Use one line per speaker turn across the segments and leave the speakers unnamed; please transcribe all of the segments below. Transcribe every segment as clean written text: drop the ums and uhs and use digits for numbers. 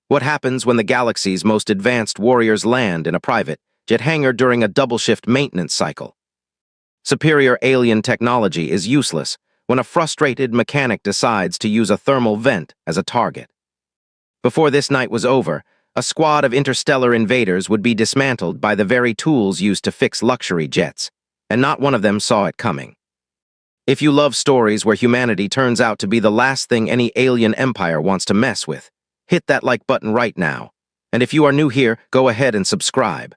What happens when the galaxy's most advanced warriors land in a private jet hangar during a double-shift maintenance cycle? Superior alien technology is useless when a frustrated mechanic decides to use a thermal vent as a target. Before this night was over, a squad of interstellar invaders would be dismantled by the very tools used to fix luxury jets, and not one of them saw it coming. If you love stories where humanity turns out to be the last thing any alien empire wants to mess with, hit that like button right now. And if you are new here, go ahead and subscribe,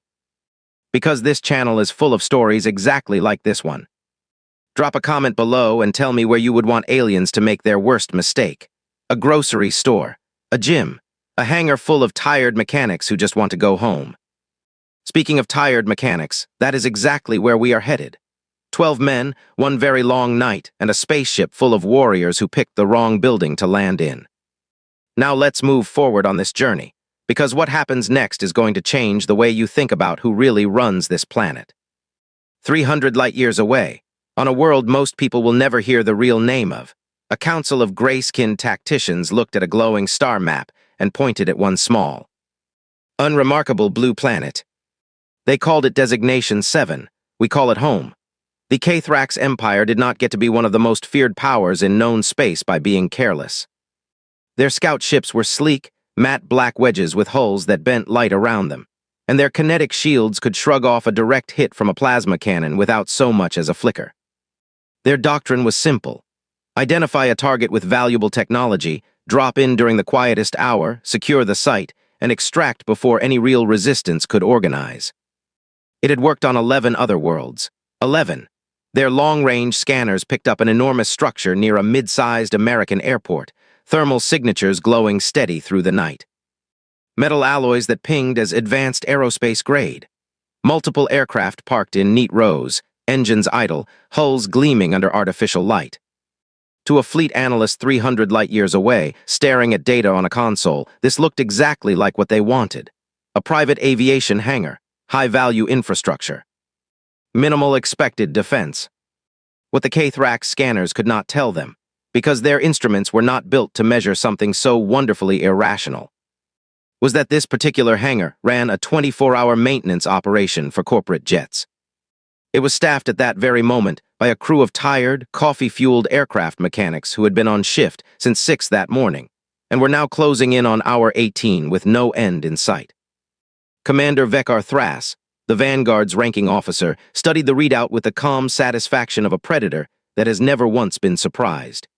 because this channel is full of stories exactly like this one. Drop a comment below and tell me where you would want aliens to make their worst mistake. A grocery store, a gym, a hangar full of tired mechanics who just want to go home. Speaking of tired mechanics, that is exactly where we are headed. 12 men, one very long night, and a spaceship full of warriors who picked the wrong building to land in. Now let's move forward on this journey, because what happens next is going to change the way you think about who really runs this planet. 300 light-years away, on a world most people will never hear the real name of, a council of gray-skinned tacticians looked at a glowing star map and pointed at one small, unremarkable blue planet. They called it Designation 7. We call it home. The Kathrax Empire did not get to be one of the most feared powers in known space by being careless. Their scout ships were sleek, matte black wedges with hulls that bent light around them, and their kinetic shields could shrug off a direct hit from a plasma cannon without so much as a flicker. Their doctrine was simple. Identify a target with valuable technology, drop in during the quietest hour, secure the site, and extract before any real resistance could organize. It had worked on 11 other worlds. 11. Their long-range scanners picked up an enormous structure near a mid-sized American airport, thermal signatures glowing steady through the night. Metal alloys that pinged as advanced aerospace grade. Multiple aircraft parked in neat rows, engines idle, hulls gleaming under artificial light. To a fleet analyst 300 light-years away, staring at data on a console, this looked exactly like what they wanted. A private aviation hangar, high-value infrastructure. Minimal expected defense. What the Kathrax scanners could not tell them, because their instruments were not built to measure something so wonderfully irrational, was that this particular hangar ran a 24-hour maintenance operation for corporate jets. It was staffed at that very moment by a crew of tired, coffee-fueled aircraft mechanics who had been on shift since 6 that morning, and were now closing in on hour 18 with no end in sight. Commander Vekar Thras, the Vanguard's ranking officer, studied the readout with the calm satisfaction of a predator that has never once been surprised.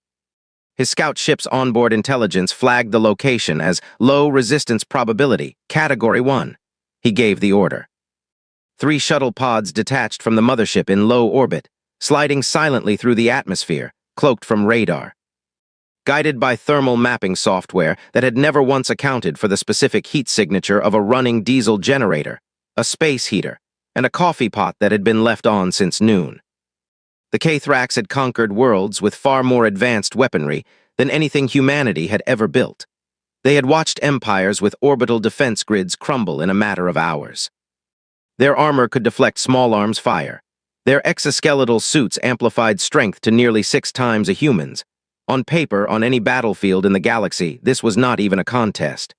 His scout ship's onboard intelligence flagged the location as low resistance probability, Category 1. He gave the order. 3 shuttle pods detached from the mothership in low orbit, sliding silently through the atmosphere, cloaked from radar. Guided by thermal mapping software that had never once accounted for the specific heat signature of a running diesel generator, a space heater, and a coffee pot that had been left on since noon. The Kathrax had conquered worlds with far more advanced weaponry than anything humanity had ever built. They had watched empires with orbital defense grids crumble in a matter of hours. Their armor could deflect small arms fire. Their exoskeletal suits amplified strength to nearly 6 times a human's. On paper, on any battlefield in the galaxy, this was not even a contest.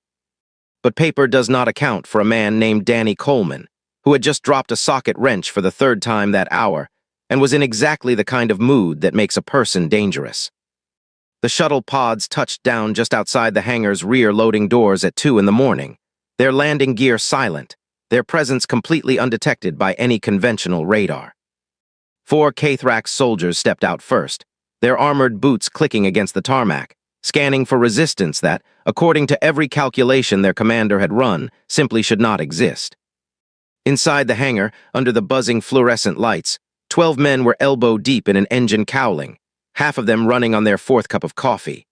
But paper does not account for a man named Danny Coleman, who had just dropped a socket wrench for the 3rd time that hour, and was in exactly the kind of mood that makes a person dangerous. The shuttle pods touched down just outside the hangar's rear loading doors at 2 in the morning, their landing gear silent, their presence completely undetected by any conventional radar. 4 Kathrax soldiers stepped out first, their armored boots clicking against the tarmac, scanning for resistance that, according to every calculation their commander had run, simply should not exist. Inside the hangar, under the buzzing fluorescent lights, 12 men were elbow-deep in an engine cowling, half of them running on their 4th cup of coffee.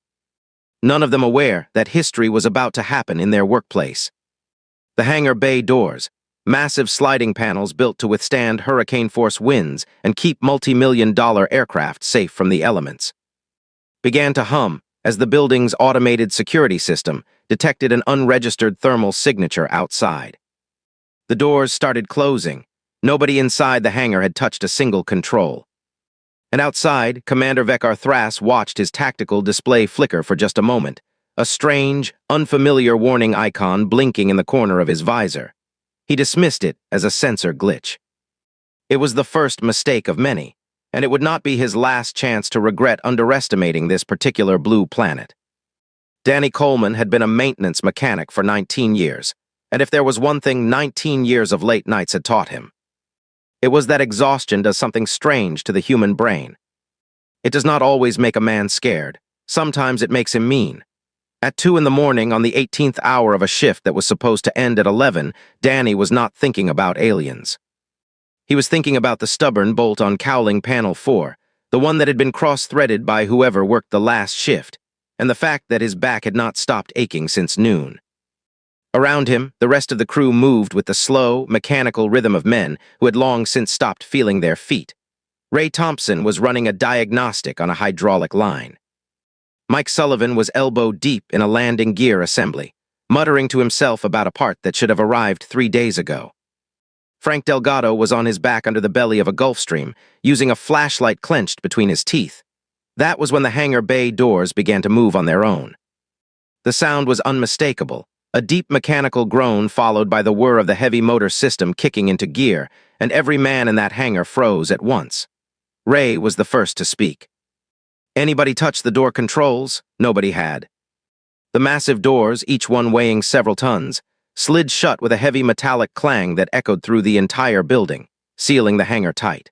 None of them aware that history was about to happen in their workplace. The hangar bay doors, massive sliding panels built to withstand hurricane-force winds and keep multi-million-dollar aircraft safe from the elements, began to hum as the building's automated security system detected an unregistered thermal signature outside. The doors started closing. Nobody inside the hangar had touched a single control. And outside, Commander Vekar Thras watched his tactical display flicker for just a moment, a strange, unfamiliar warning icon blinking in the corner of his visor. He dismissed it as a sensor glitch. It was the first mistake of many, and it would not be his last chance to regret underestimating this particular blue planet. Danny Coleman had been a maintenance mechanic for 19 years, and if there was one thing 19 years of late nights had taught him, it was that exhaustion does something strange to the human brain. It does not always make a man scared. Sometimes it makes him mean. At 2 in the morning on the 18th hour of a shift that was supposed to end at 11, Danny was not thinking about aliens. He was thinking about the stubborn bolt on cowling panel 4, the one that had been cross-threaded by whoever worked the last shift, and the fact that his back had not stopped aching since noon. Around him, the rest of the crew moved with the slow, mechanical rhythm of men who had long since stopped feeling their feet. Ray Thompson was running a diagnostic on a hydraulic line. Mike Sullivan was elbow-deep in a landing gear assembly, muttering to himself about a part that should have arrived 3 days ago. Frank Delgado was on his back under the belly of a Gulfstream, using a flashlight clenched between his teeth. That was when the hangar bay doors began to move on their own. The sound was unmistakable, a deep mechanical groan followed by the whir of the heavy motor system kicking into gear, and every man in that hangar froze at once. Ray was the first to speak. Anybody touched the door controls? Nobody had. The massive doors, each one weighing several tons, slid shut with a heavy metallic clang that echoed through the entire building, sealing the hangar tight.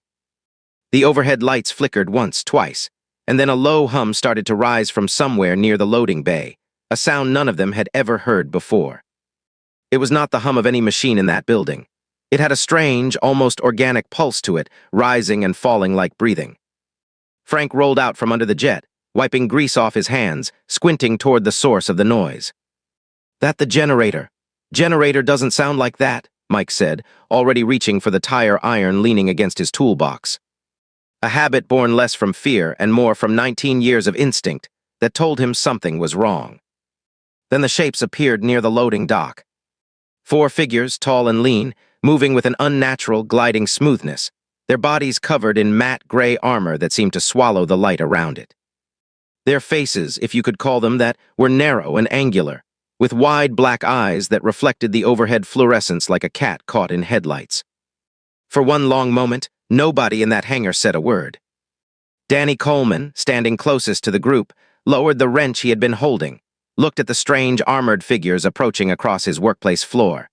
The overhead lights flickered once, twice, and then a low hum started to rise from somewhere near the loading bay, a sound none of them had ever heard before. It was not the hum of any machine in that building. It had a strange, almost organic pulse to it, rising and falling like breathing. Frank rolled out from under the jet, wiping grease off his hands, squinting toward the source of the noise. "That the generator. Generator doesn't sound like that," Mike said, already reaching for the tire iron leaning against his toolbox. A habit born less from fear and more from 19 years of instinct that told him something was wrong. Then the shapes appeared near the loading dock. 4 figures, tall and lean, moving with an unnatural, gliding smoothness, their bodies covered in matte gray armor that seemed to swallow the light around it. Their faces, if you could call them that, were narrow and angular, with wide black eyes that reflected the overhead fluorescence like a cat caught in headlights. For one long moment, nobody in that hangar said a word. Danny Coleman, standing closest to the group, lowered the wrench he had been holding, looked at the strange armored figures approaching across his workplace floor,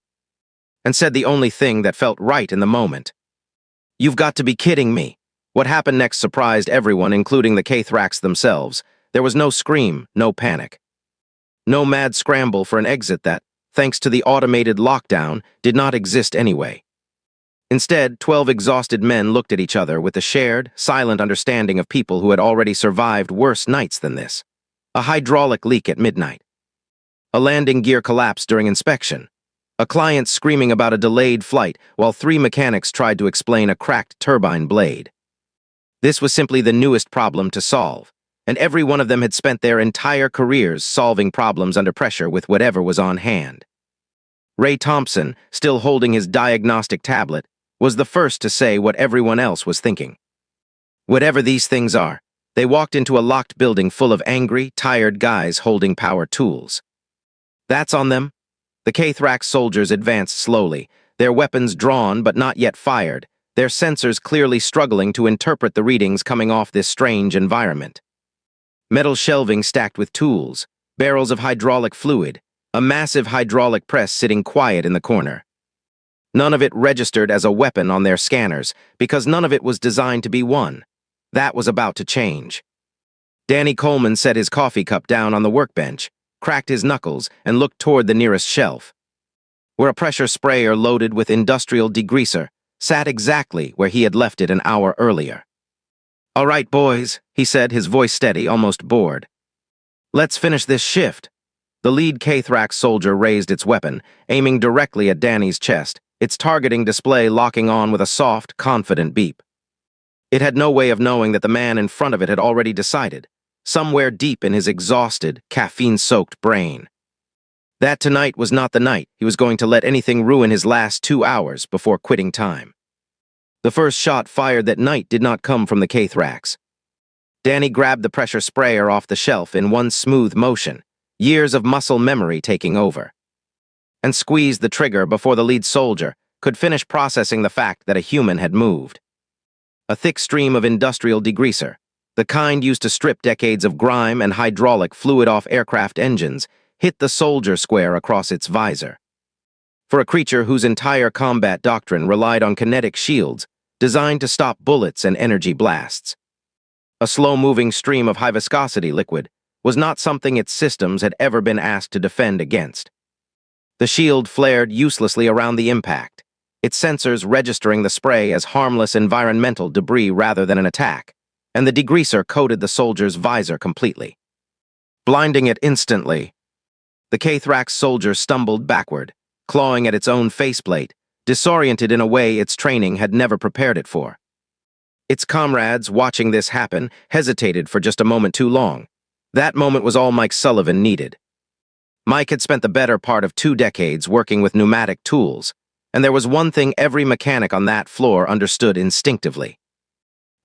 and said the only thing that felt right in the moment. "You've got to be kidding me." What happened next surprised everyone, including the K-Thrax themselves. There was no scream, no panic. No mad scramble for an exit that, thanks to the automated lockdown, did not exist anyway. Instead, 12 exhausted men looked at each other with the shared, silent understanding of people who had already survived worse nights than this. A hydraulic leak at midnight. A landing gear collapse during inspection. A client screaming about a delayed flight while 3 mechanics tried to explain a cracked turbine blade. This was simply the newest problem to solve, and every one of them had spent their entire careers solving problems under pressure with whatever was on hand. Ray Thompson, still holding his diagnostic tablet, was the first to say what everyone else was thinking. Whatever these things are, they walked into a locked building full of angry, tired guys holding power tools. "That's on them." The K-Thrax soldiers advanced slowly, their weapons drawn but not yet fired, their sensors clearly struggling to interpret the readings coming off this strange environment. Metal shelving stacked with tools, barrels of hydraulic fluid, a massive hydraulic press sitting quiet in the corner. None of it registered as a weapon on their scanners, because none of it was designed to be one. That was about to change. Danny Coleman set his coffee cup down on the workbench, cracked his knuckles, and looked toward the nearest shelf, where a pressure sprayer loaded with industrial degreaser sat exactly where he had left it an hour earlier. "All right, boys," he said, his voice steady, almost bored. "Let's finish this shift." The lead K-Thrax soldier raised its weapon, aiming directly at Danny's chest, its targeting display locking on with a soft, confident beep. It had no way of knowing that the man in front of it had already decided, somewhere deep in his exhausted, caffeine-soaked brain, that tonight was not the night he was going to let anything ruin his last 2 hours before quitting time. The first shot fired that night did not come from the K-Thrax. Danny grabbed the pressure sprayer off the shelf in one smooth motion, years of muscle memory taking over, and squeezed the trigger before the lead soldier could finish processing the fact that a human had moved. A thick stream of industrial degreaser, the kind used to strip decades of grime and hydraulic fluid off aircraft engines, hit the soldier square across its visor. For a creature whose entire combat doctrine relied on kinetic shields designed to stop bullets and energy blasts, a slow-moving stream of high-viscosity liquid was not something its systems had ever been asked to defend against. The shield flared uselessly around the impact, its sensors registering the spray as harmless environmental debris rather than an attack, and the degreaser coated the soldier's visor completely, blinding it instantly. The K-Thrax soldier stumbled backward, clawing at its own faceplate, disoriented in a way its training had never prepared it for. Its comrades, watching this happen, hesitated for just a moment too long. That moment was all Mike Sullivan needed. Mike had spent the better part of 2 decades working with pneumatic tools, and there was one thing every mechanic on that floor understood instinctively.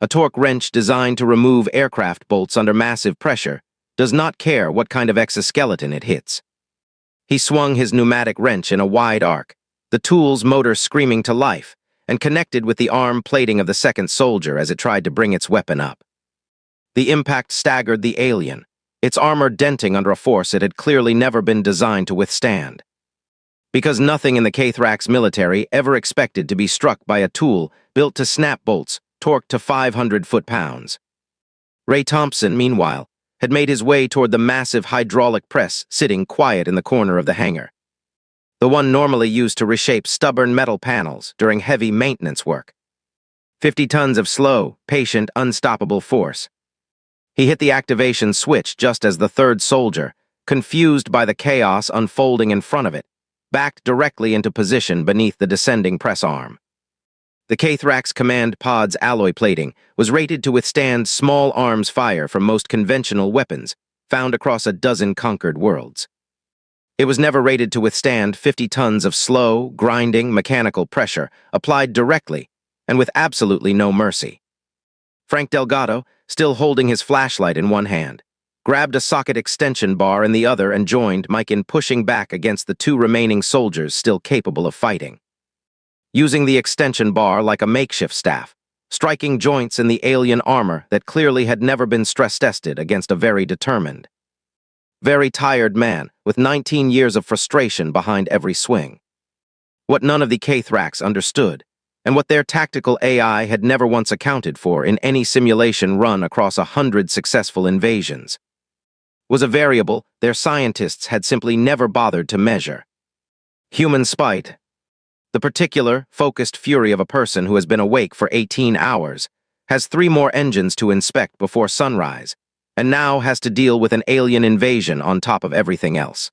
A torque wrench designed to remove aircraft bolts under massive pressure does not care what kind of exoskeleton it hits. He swung his pneumatic wrench in a wide arc, the tool's motor screaming to life, and connected with the arm plating of the second soldier as it tried to bring its weapon up. The impact staggered the alien, its armor denting under a force it had clearly never been designed to withstand. Because nothing in the K-Thrax military ever expected to be struck by a tool built to snap bolts, torqued to 500 foot-pounds. Ray Thompson, meanwhile, had made his way toward the massive hydraulic press sitting quiet in the corner of the hangar, the one normally used to reshape stubborn metal panels during heavy maintenance work. 50 tons of slow, patient, unstoppable force. He hit the activation switch just as the third soldier, confused by the chaos unfolding in front of it, backed directly into position beneath the descending press arm. The K-Thrax command pod's alloy plating was rated to withstand small arms fire from most conventional weapons found across a dozen conquered worlds. It was never rated to withstand 50 tons of slow, grinding, mechanical pressure applied directly and with absolutely no mercy. Frank Delgado, still holding his flashlight in one hand, grabbed a socket extension bar in the other and joined Mike in pushing back against the 2 remaining soldiers still capable of fighting. Using the extension bar like a makeshift staff, striking joints in the alien armor that clearly had never been stress-tested against a very determined, very tired man with 19 years of frustration behind every swing. What none of the K-Thrax understood, and what their tactical AI had never once accounted for in any simulation run across 100 successful invasions, was a variable their scientists had simply never bothered to measure. Human spite. The particular, focused fury of a person who has been awake for 18 hours, has 3 more engines to inspect before sunrise, and now has to deal with an alien invasion on top of everything else.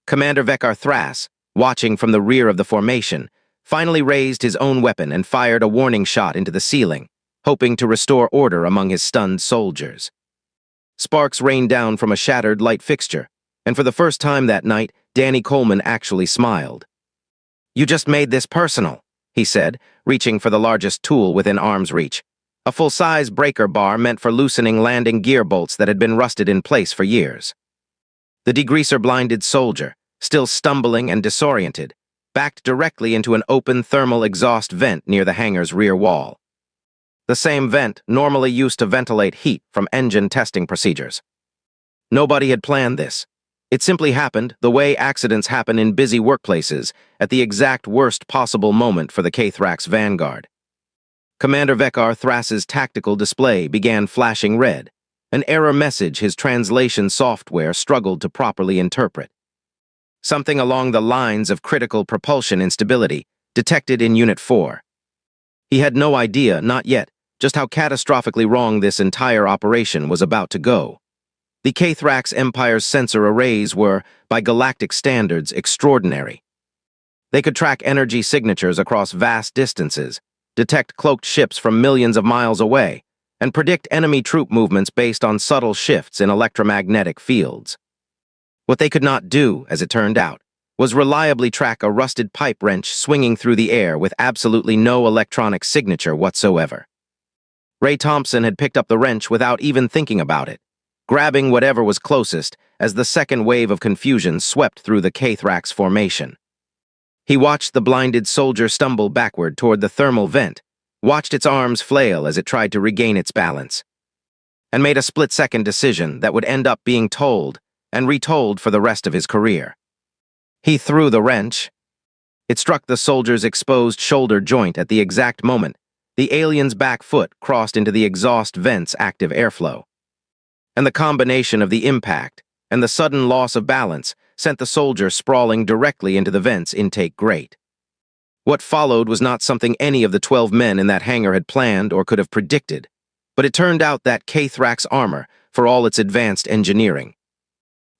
Commander Vekar Thras, watching from the rear of the formation, finally raised his own weapon and fired a warning shot into the ceiling, hoping to restore order among his stunned soldiers. Sparks rained down from a shattered light fixture, and for the first time that night, Danny Coleman actually smiled. "You just made this personal," he said, reaching for the largest tool within arm's reach, a full-size breaker bar meant for loosening landing gear bolts that had been rusted in place for years. The degreaser-blinded soldier, still stumbling and disoriented, backed directly into an open thermal exhaust vent near the hangar's rear wall. The same vent normally used to ventilate heat from engine testing procedures. Nobody had planned this. It simply happened the way accidents happen in busy workplaces at the exact worst possible moment for the K-Thrax vanguard. Commander Vekar Thras's tactical display began flashing red, an error message his translation software struggled to properly interpret. Something along the lines of critical propulsion instability detected in Unit 4. He had no idea, not yet, just how catastrophically wrong this entire operation was about to go. The K-Thrax Empire's sensor arrays were, by galactic standards, extraordinary. They could track energy signatures across vast distances, detect cloaked ships from millions of miles away, and predict enemy troop movements based on subtle shifts in electromagnetic fields. What they could not do, as it turned out, was reliably track a rusted pipe wrench swinging through the air with absolutely no electronic signature whatsoever. Ray Thompson had picked up the wrench without even thinking about it, grabbing whatever was closest as the second wave of confusion swept through the Kathrax formation. He watched the blinded soldier stumble backward toward the thermal vent, watched its arms flail as it tried to regain its balance, and made a split-second decision that would end up being told and retold for the rest of his career. He threw the wrench. It struck the soldier's exposed shoulder joint at the exact moment the alien's back foot crossed into the exhaust vent's active airflow. And the combination of the impact and the sudden loss of balance sent the soldier sprawling directly into the vent's intake grate. What followed was not something any of the 12 men in that hangar had planned or could have predicted, but it turned out that Kathrax armor, for all its advanced engineering,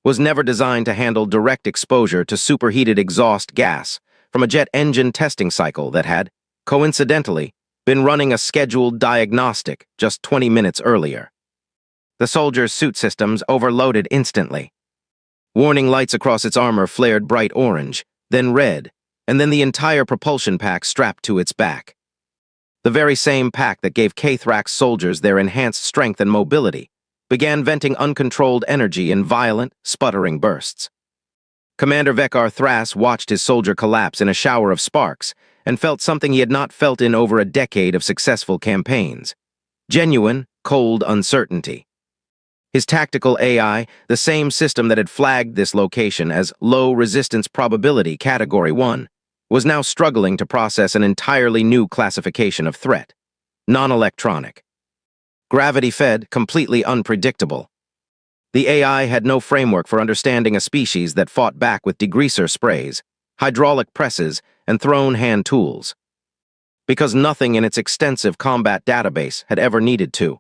was never designed to handle direct exposure to superheated exhaust gas from a jet engine testing cycle that had, coincidentally, been running a scheduled diagnostic just 20 minutes earlier. The soldier's suit systems overloaded instantly. Warning lights across its armor flared bright orange, then red, and then the entire propulsion pack strapped to its back. The very same pack that gave Kathrax soldiers their enhanced strength and mobility began venting uncontrolled energy in violent, sputtering bursts. Commander Vekar Thras watched his soldier collapse in a shower of sparks and felt something he had not felt in over a decade of successful campaigns: genuine, cold uncertainty. His tactical AI, the same system that had flagged this location as Low Resistance Probability Category 1, was now struggling to process an entirely new classification of threat: non-electronic. Gravity-fed, completely unpredictable. The AI had no framework for understanding a species that fought back with degreaser sprays, hydraulic presses, and thrown hand tools, because nothing in its extensive combat database had ever needed to.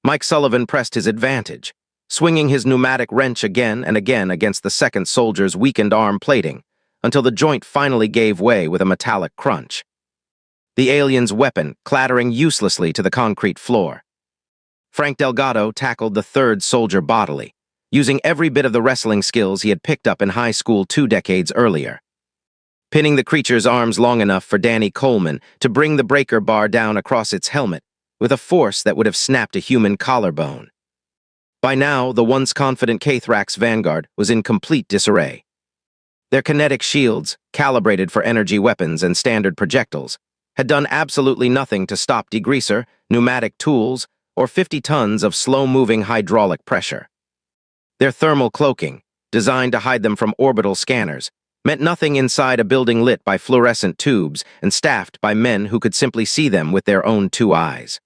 Mike Sullivan pressed his advantage, swinging his pneumatic wrench again and again against the second soldier's weakened arm plating, until the joint finally gave way with a metallic crunch. The alien's weapon clattering uselessly to the concrete floor. Frank Delgado tackled the third soldier bodily, using every bit of the wrestling skills he had picked up in high school 2 decades earlier. Pinning the creature's arms long enough for Danny Coleman to bring the breaker bar down across its helmet with a force that would have snapped a human collarbone. By now, the once confident Kathrax vanguard was in complete disarray. Their kinetic shields, calibrated for energy weapons and standard projectiles, had done absolutely nothing to stop degreaser, pneumatic tools, or 50 tons of slow-moving hydraulic pressure. Their thermal cloaking, designed to hide them from orbital scanners, meant nothing inside a building lit by fluorescent tubes and staffed by men who could simply see them with their own 2 eyes.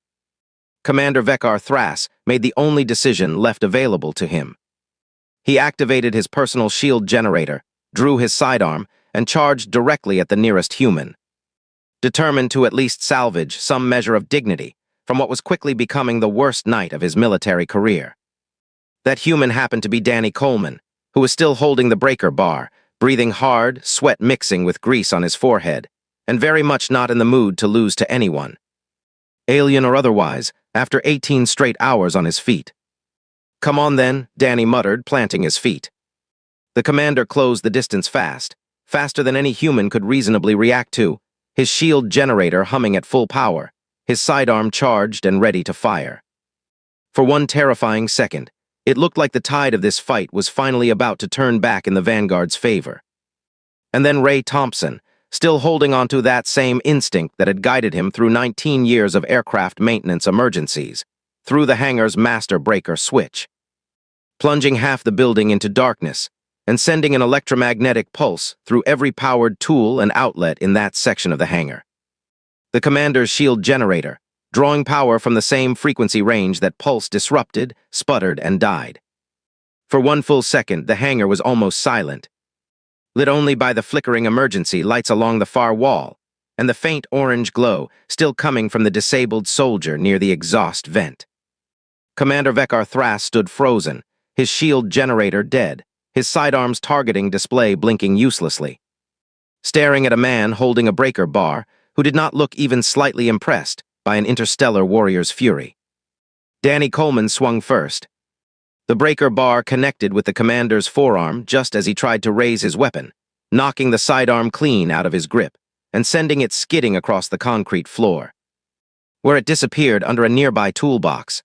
Commander Vekar Thras made the only decision left available to him. He activated his personal shield generator, drew his sidearm, and charged directly at the nearest human, determined to at least salvage some measure of dignity from what was quickly becoming the worst night of his military career. That human happened to be Danny Coleman, who was still holding the breaker bar, breathing hard, sweat mixing with grease on his forehead, and very much not in the mood to lose to anyone, alien or otherwise, after 18 straight hours on his feet. "Come on then," Danny muttered, planting his feet. The commander closed the distance fast, faster than any human could reasonably react to, his shield generator humming at full power, his sidearm charged and ready to fire. For one terrifying second, it looked like the tide of this fight was finally about to turn back in the Vanguard's favor. And then Ray Thompson, still holding onto that same instinct that had guided him through 19 years of aircraft maintenance emergencies, threw the hangar's master breaker switch, plunging half the building into darkness and sending an electromagnetic pulse through every powered tool and outlet in that section of the hangar. The commander's shield generator, drawing power from the same frequency range that pulse disrupted, sputtered, and died. For one full second, the hangar was almost silent, lit only by the flickering emergency lights along the far wall and the faint orange glow still coming from the disabled soldier near the exhaust vent. Commander Vekar Thras stood frozen, his shield generator dead, his sidearm's targeting display blinking uselessly, staring at a man holding a breaker bar who did not look even slightly impressed by an interstellar warrior's fury. Danny Coleman swung first. The breaker bar connected with the commander's forearm just as he tried to raise his weapon, knocking the sidearm clean out of his grip and sending it skidding across the concrete floor, where it disappeared under a nearby toolbox.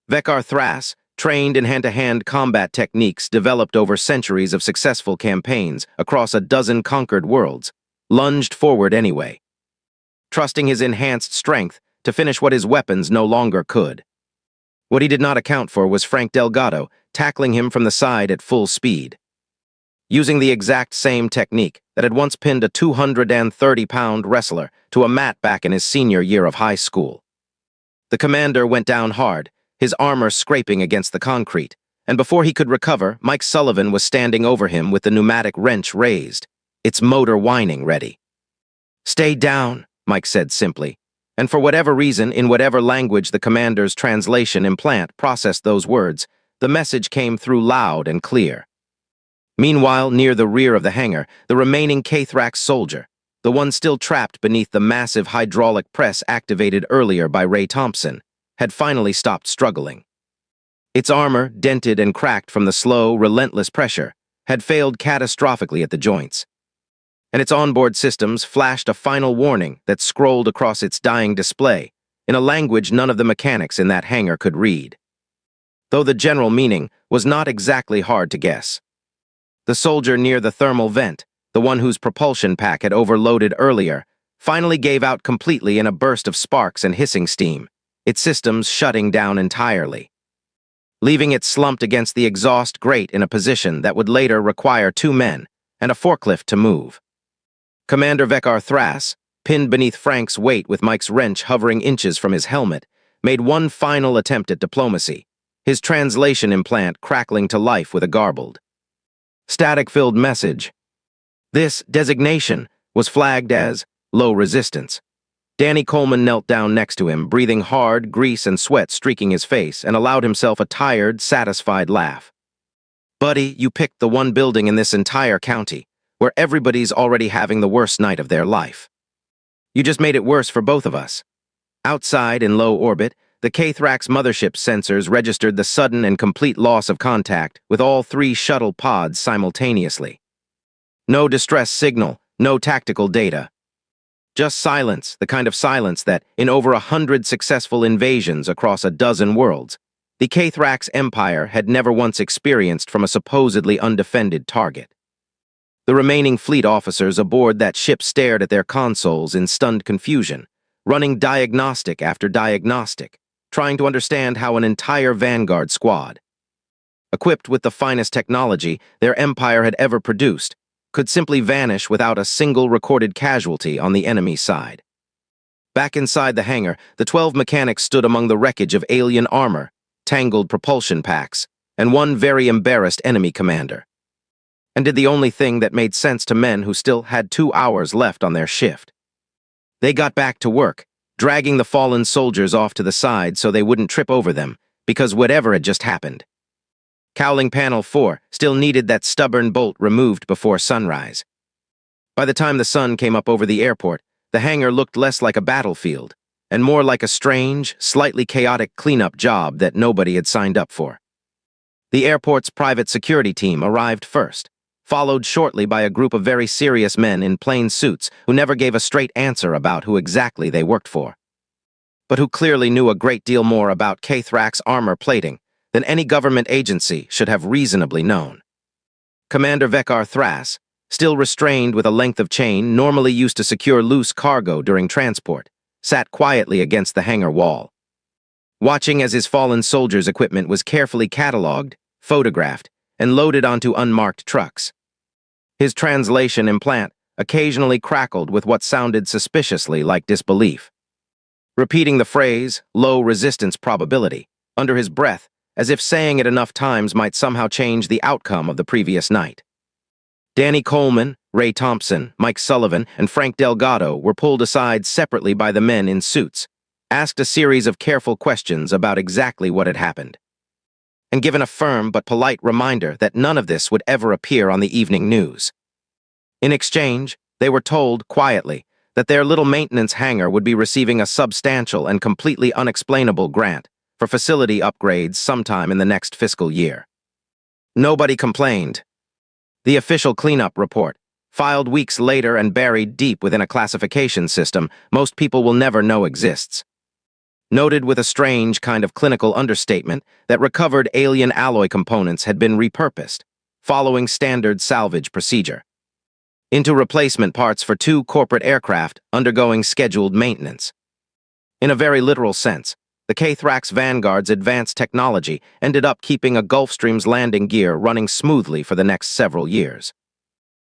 Vekar Thras, trained in hand-to-hand combat techniques developed over centuries of successful campaigns across a dozen conquered worlds, lunged forward anyway, trusting his enhanced strength to finish what his weapons no longer could. What he did not account for was Frank Delgado tackling him from the side at full speed. Using the exact same technique that had once pinned a 230-pound wrestler to a mat back in his senior year of high school. The commander went down hard, his armor scraping against the concrete, and before he could recover, Mike Sullivan was standing over him with the pneumatic wrench raised, its motor whining ready. "Stay down," Mike said simply, and for whatever reason, in whatever language the commander's translation implant processed those words, the message came through loud and clear. Meanwhile, near the rear of the hangar, the remaining K-Thrax soldier, the one still trapped beneath the massive hydraulic press activated earlier by Ray Thompson, had finally stopped struggling. Its armor, dented and cracked from the slow, relentless pressure, had failed catastrophically at the joints, and its onboard systems flashed a final warning that scrolled across its dying display in a language none of the mechanics in that hangar could read. Though the general meaning was not exactly hard to guess. The soldier near the thermal vent, the one whose propulsion pack had overloaded earlier, finally gave out completely in a burst of sparks and hissing steam, its systems shutting down entirely, leaving it slumped against the exhaust grate in a position that would later require 2 men and a forklift to move. Commander Vekar Thras, pinned beneath Frank's weight with Mike's wrench hovering inches from his helmet, made one final attempt at diplomacy, his translation implant crackling to life with a garbled, static-filled message. This designation was flagged as low resistance. Danny Coleman knelt down next to him, breathing hard, grease and sweat streaking his face, and allowed himself a tired, satisfied laugh. "Buddy, you picked the one building in this entire county where everybody's already having the worst night of their life. You just made it worse for both of us." Outside, in low orbit, the K-Thrax mothership sensors registered the sudden and complete loss of contact with all 3 shuttle pods simultaneously. No distress signal, no tactical data. Just silence, the kind of silence that, in over 100 successful invasions across a dozen worlds, the K-Thrax Empire had never once experienced from a supposedly undefended target. The remaining fleet officers aboard that ship stared at their consoles in stunned confusion, running diagnostic after diagnostic, trying to understand how an entire Vanguard squad, equipped with the finest technology their empire had ever produced, could simply vanish without a single recorded casualty on the enemy side. Back inside the hangar, the 12 mechanics stood among the wreckage of alien armor, tangled propulsion packs, and one very embarrassed enemy commander, and did the only thing that made sense to men who still had 2 hours left on their shift. They got back to work, dragging the fallen soldiers off to the side so they wouldn't trip over them, because whatever had just happened. Cowling Panel 4 still needed that stubborn bolt removed before sunrise. By the time the sun came up over the airport, the hangar looked less like a battlefield, and more like a strange, slightly chaotic cleanup job that nobody had signed up for. The airport's private security team arrived first, followed shortly by a group of very serious men in plain suits who never gave a straight answer about who exactly they worked for, but who clearly knew a great deal more about K-Thrax armor plating than any government agency should have reasonably known. Commander Vekar Thras, still restrained with a length of chain normally used to secure loose cargo during transport, sat quietly against the hangar wall, watching as his fallen soldiers' equipment was carefully catalogued, photographed, and loaded onto unmarked trucks. His translation implant occasionally crackled with what sounded suspiciously like disbelief, repeating the phrase, low resistance probability, under his breath, as if saying it enough times might somehow change the outcome of the previous night. Danny Coleman, Ray Thompson, Mike Sullivan, and Frank Delgado were pulled aside separately by the men in suits, asked a series of careful questions about exactly what had happened, and given a firm but polite reminder that none of this would ever appear on the evening news. In exchange, they were told, quietly, that their little maintenance hangar would be receiving a substantial and completely unexplainable grant for facility upgrades sometime in the next fiscal year. Nobody complained. The official cleanup report, filed weeks later and buried deep within a classification system most people will never know exists, noted with a strange kind of clinical understatement that recovered alien alloy components had been repurposed, following standard salvage procedure, into replacement parts for 2 corporate aircraft undergoing scheduled maintenance. In a very literal sense, the K-Thrax Vanguard's advanced technology ended up keeping a Gulfstream's landing gear running smoothly for the next several years,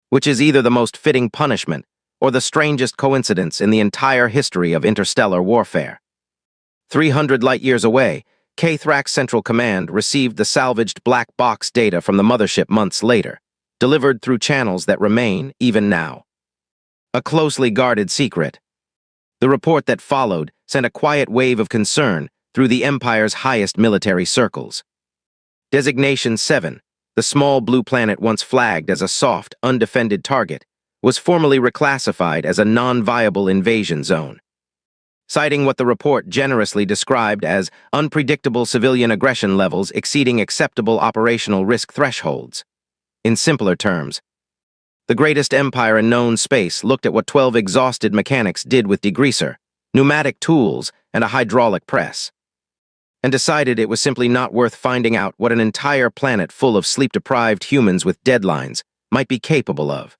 which is either the most fitting punishment or the strangest coincidence in the entire history of interstellar warfare. 300 light-years away, K-Thrax Central Command received the salvaged black box data from the mothership months later, delivered through channels that remain, even now, a closely guarded secret. The report that followed sent a quiet wave of concern through the Empire's highest military circles. Designation 7, the small blue planet once flagged as a soft, undefended target, was formally reclassified as a non-viable invasion zone, citing what the report generously described as unpredictable civilian aggression levels exceeding acceptable operational risk thresholds. In simpler terms, the greatest empire in known space looked at what 12 exhausted mechanics did with degreaser, pneumatic tools, and a hydraulic press, and decided it was simply not worth finding out what an entire planet full of sleep-deprived humans with deadlines might be capable of.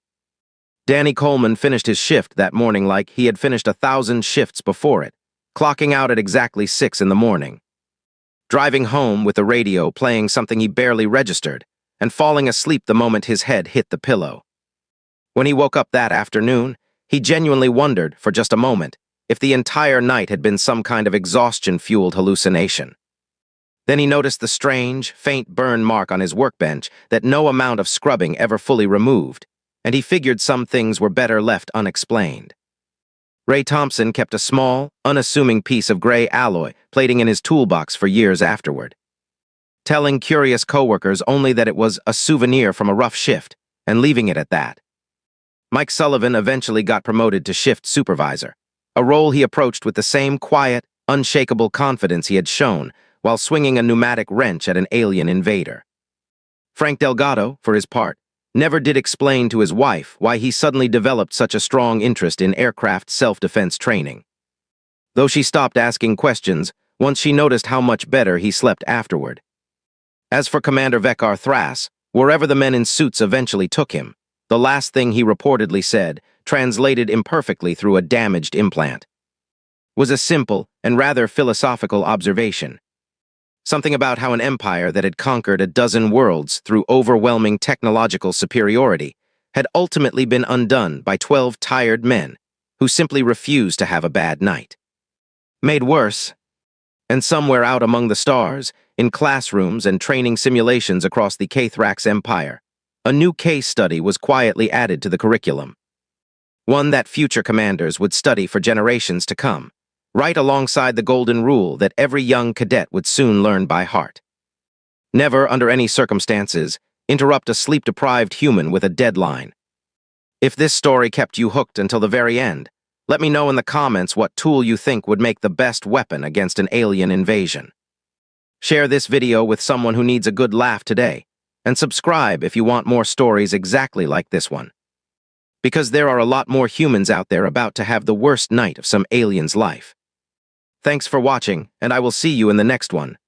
Danny Coleman finished his shift that morning like he had finished 1,000 shifts before it, clocking out at exactly 6 in the morning. Driving home with the radio playing something he barely registered, and falling asleep the moment his head hit the pillow. When he woke up that afternoon, he genuinely wondered, for just a moment, if the entire night had been some kind of exhaustion-fueled hallucination. Then he noticed the strange, faint burn mark on his workbench that no amount of scrubbing ever fully removed, and he figured some things were better left unexplained. Ray Thompson kept a small, unassuming piece of gray alloy plating in his toolbox for years afterward, telling curious coworkers only that it was a souvenir from a rough shift, and leaving it at that. Mike Sullivan eventually got promoted to shift supervisor, a role he approached with the same quiet, unshakable confidence he had shown while swinging a pneumatic wrench at an alien invader. Frank Delgado, for his part, never did explain to his wife why he suddenly developed such a strong interest in aircraft self-defense training, though she stopped asking questions once she noticed how much better he slept afterward. As for Commander Vekar Thras, wherever the men in suits eventually took him, the last thing he reportedly said, translated imperfectly through a damaged implant, was a simple and rather philosophical observation. Something about how an empire that had conquered a dozen worlds through overwhelming technological superiority had ultimately been undone by 12 tired men who simply refused to have a bad night. Made worse, and somewhere out among the stars, in classrooms and training simulations across the K-Thrax Empire, a new case study was quietly added to the curriculum. One that future commanders would study for generations to come, right alongside the golden rule that every young cadet would soon learn by heart. Never, under any circumstances, interrupt a sleep-deprived human with a deadline. If this story kept you hooked until the very end, let me know in the comments what tool you think would make the best weapon against an alien invasion. Share this video with someone who needs a good laugh today, and subscribe if you want more stories exactly like this one. Because there are a lot more humans out there about to have the worst night of some alien's life. Thanks for watching, and I will see you in the next one.